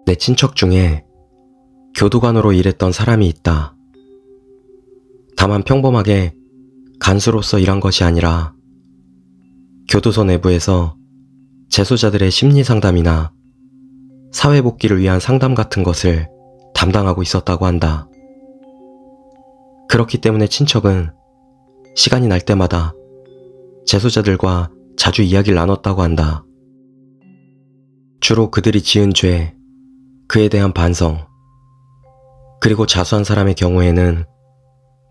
내 친척 중에 교도관으로 일했던 사람이 있다. 다만 평범하게 간수로서 일한 것이 아니라 교도소 내부에서 재소자들의 심리 상담이나 사회복귀를 위한 상담 같은 것을 담당하고 있었다고 한다. 그렇기 때문에 친척은 시간이 날 때마다 재소자들과 자주 이야기를 나눴다고 한다. 주로 그들이 지은 죄, 그에 대한 반성, 그리고 자수한 사람의 경우에는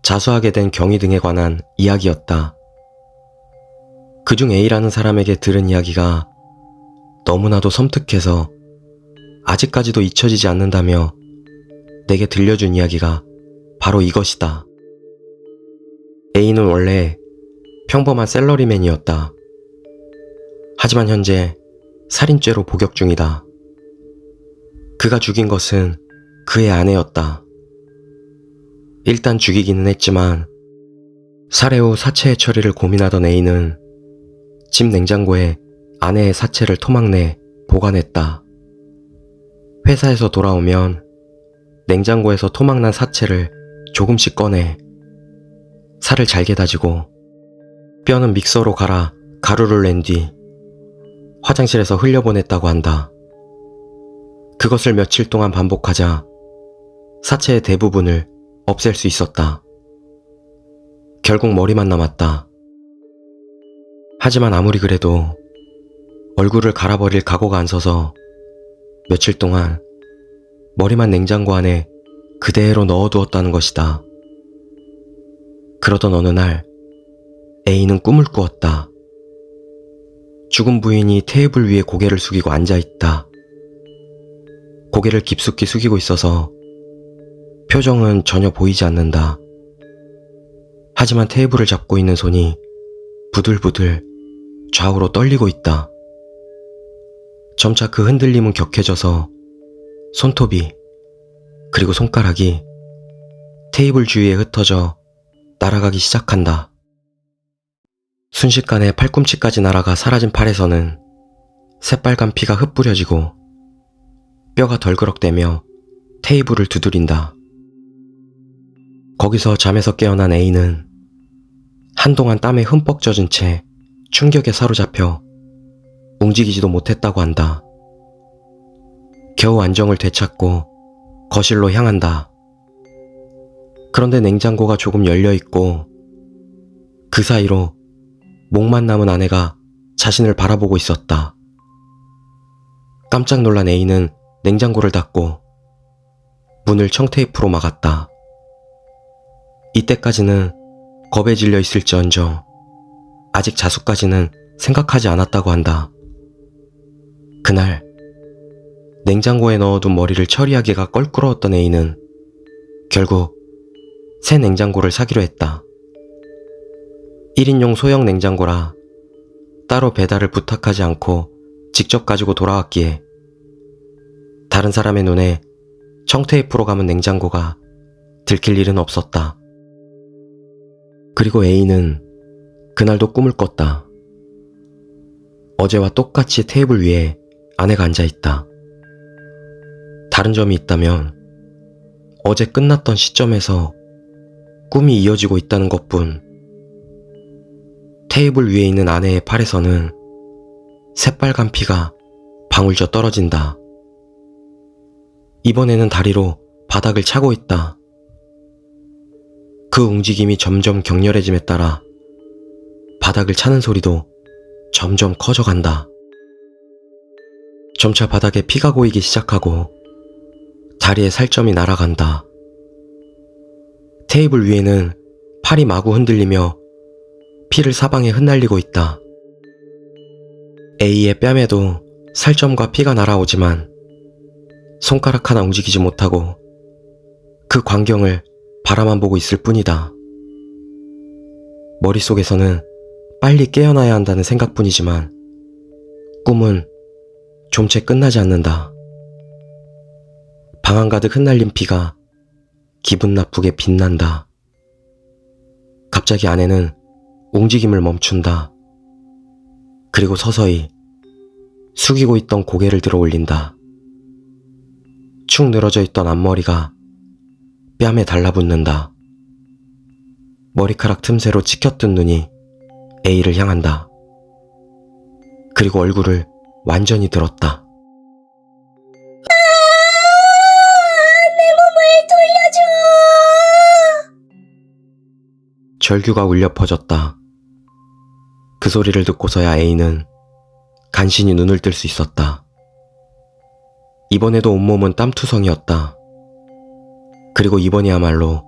자수하게 된 경위 등에 관한 이야기였다. 그중 A라는 사람에게 들은 이야기가 너무나도 섬뜩해서 아직까지도 잊혀지지 않는다며 내게 들려준 이야기가 바로 이것이다. A는 원래 평범한 샐러리맨이었다. 하지만 현재 살인죄로 복역 중이다. 그가 죽인 것은 그의 아내였다. 일단 죽이기는 했지만 살해 후 사체의 처리를 고민하던 A는 집 냉장고에 아내의 사체를 토막내 보관했다. 회사에서 돌아오면 냉장고에서 토막난 사체를 조금씩 꺼내 살을 잘게 다지고 뼈는 믹서로 갈아 가루를 낸 뒤 화장실에서 흘려보냈다고 한다. 그것을 며칠 동안 반복하자 사체의 대부분을 없앨 수 있었다. 결국 머리만 남았다. 하지만 아무리 그래도 얼굴을 갈아버릴 각오가 안 서서 며칠 동안 머리만 냉장고 안에 그대로 넣어두었다는 것이다. 그러던 어느 날 A는 꿈을 꾸었다. 죽은 부인이 테이블 위에 고개를 숙이고 앉아있다. 고개를 깊숙이 숙이고 있어서 표정은 전혀 보이지 않는다. 하지만 테이블을 잡고 있는 손이 부들부들 좌우로 떨리고 있다. 점차 그 흔들림은 격해져서 손톱이 그리고 손가락이 테이블 주위에 흩어져 날아가기 시작한다. 순식간에 팔꿈치까지 날아가 사라진 팔에서는 새빨간 피가 흩뿌려지고 뼈가 덜그럭대며 테이블을 두드린다. 거기서 잠에서 깨어난 A는 한동안 땀에 흠뻑 젖은 채 충격에 사로잡혀 움직이지도 못했다고 한다. 겨우 안정을 되찾고 거실로 향한다. 그런데 냉장고가 조금 열려있고 그 사이로 목만 남은 아내가 자신을 바라보고 있었다. 깜짝 놀란 A는 냉장고를 닫고 문을 청테이프로 막았다. 이때까지는 겁에 질려 있을지언정 아직 자수까지는 생각하지 않았다고 한다. 그날 냉장고에 넣어둔 머리를 처리하기가 껄끄러웠던 A는 결국 새 냉장고를 사기로 했다. 1인용 소형 냉장고라 따로 배달을 부탁하지 않고 직접 가지고 돌아왔기에 다른 사람의 눈에 청테이프로 감은 냉장고가 들킬 일은 없었다. 그리고 A는 그날도 꿈을 꿨다. 어제와 똑같이 테이블 위에 아내가 앉아있다. 다른 점이 있다면 어제 끝났던 시점에서 꿈이 이어지고 있다는 것뿐. 테이블 위에 있는 아내의 팔에서는 새빨간 피가 방울져 떨어진다. 이번에는 다리로 바닥을 차고 있다. 그 움직임이 점점 격렬해짐에 따라 바닥을 차는 소리도 점점 커져간다. 점차 바닥에 피가 고이기 시작하고 다리에 살점이 날아간다. 테이블 위에는 팔이 마구 흔들리며 피를 사방에 흩날리고 있다. A의 뺨에도 살점과 피가 날아오지만 손가락 하나 움직이지 못하고 그 광경을 바라만 보고 있을 뿐이다. 머릿속에서는 빨리 깨어나야 한다는 생각뿐이지만 꿈은 좀채 끝나지 않는다. 방 한가득 흩날린 피가 기분 나쁘게 빛난다. 갑자기 아내는 움직임을 멈춘다. 그리고 서서히 숙이고 있던 고개를 들어 올린다. 축 늘어져 있던 앞머리가 뺨에 달라붙는다. 머리카락 틈새로 치켜뜬 눈이 A를 향한다. 그리고 얼굴을 완전히 들었다. 내 몸을 돌려줘! 절규가 울려 퍼졌다. 그 소리를 듣고서야 A는 간신히 눈을 뜰 수 있었다. 이번에도 온몸은 땀투성이었다. 그리고 이번이야말로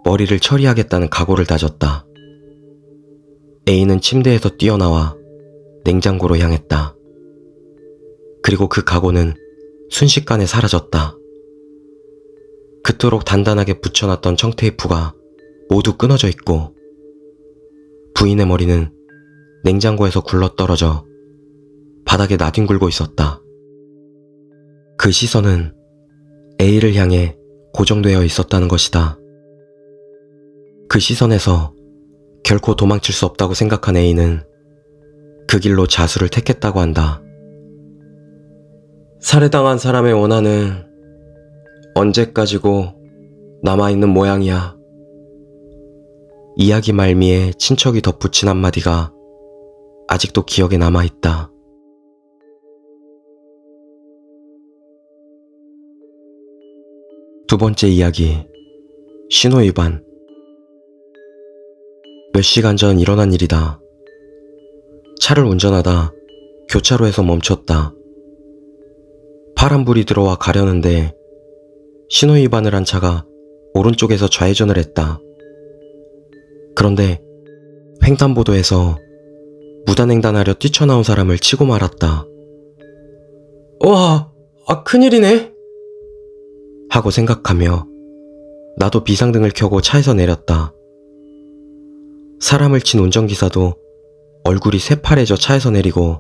머리를 처리하겠다는 각오를 다졌다. A는 침대에서 뛰어나와 냉장고로 향했다. 그리고 그 각오는 순식간에 사라졌다. 그토록 단단하게 붙여놨던 청테이프가 모두 끊어져 있고 부인의 머리는 냉장고에서 굴러떨어져 바닥에 나뒹굴고 있었다. 그 시선은 A를 향해 고정되어 있었다는 것이다. 그 시선에서 결코 도망칠 수 없다고 생각한 A는 그 길로 자수를 택했다고 한다. 살해당한 사람의 원한은 언제까지고 남아있는 모양이야. 이야기 말미에 친척이 덧붙인 한마디가 아직도 기억에 남아있다. 두 번째 이야기, 신호위반. 몇 시간 전 일어난 일이다. 차를 운전하다 교차로에서 멈췄다. 파란불이 들어와 가려는데 신호위반을 한 차가 오른쪽에서 좌회전을 했다. 그런데 횡단보도에서 무단횡단하려 뛰쳐나온 사람을 치고 말았다. 와, 큰일이네 하고 생각하며 나도 비상등을 켜고 차에서 내렸다. 사람을 친 운전기사도 얼굴이 새파래져 차에서 내리고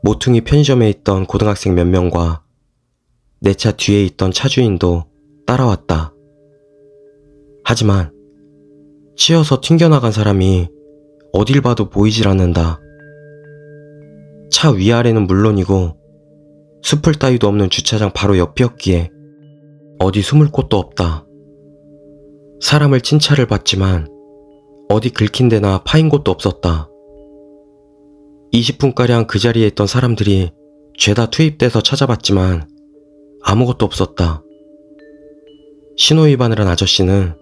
모퉁이 편의점에 있던 고등학생 몇 명과 내 차 뒤에 있던 차주인도 따라왔다. 하지만 치여서 튕겨나간 사람이 어딜 봐도 보이질 않는다. 차 위아래는 물론이고 숲을 따위도 없는 주차장 바로 옆이었기에 어디 숨을 곳도 없다. 사람을 친 차를 봤지만 어디 긁힌 데나 파인 곳도 없었다. 20분가량 그 자리에 있던 사람들이 죄다 투입돼서 찾아봤지만 아무것도 없었다. 신호위반을 한 아저씨는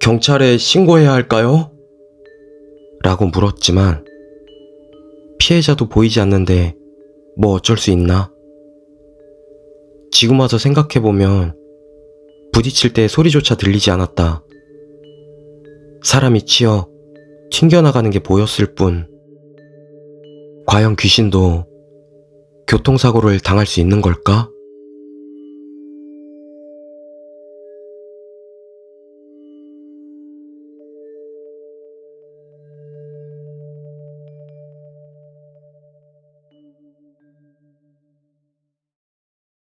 경찰에 신고해야 할까요? 라고 물었지만 피해자도 보이지 않는데 뭐 어쩔 수 있나? 지금 와서 생각해보면 부딪힐 때 소리조차 들리지 않았다. 사람이 치여 튕겨나가는 게 보였을 뿐. 과연 귀신도 교통사고를 당할 수 있는 걸까?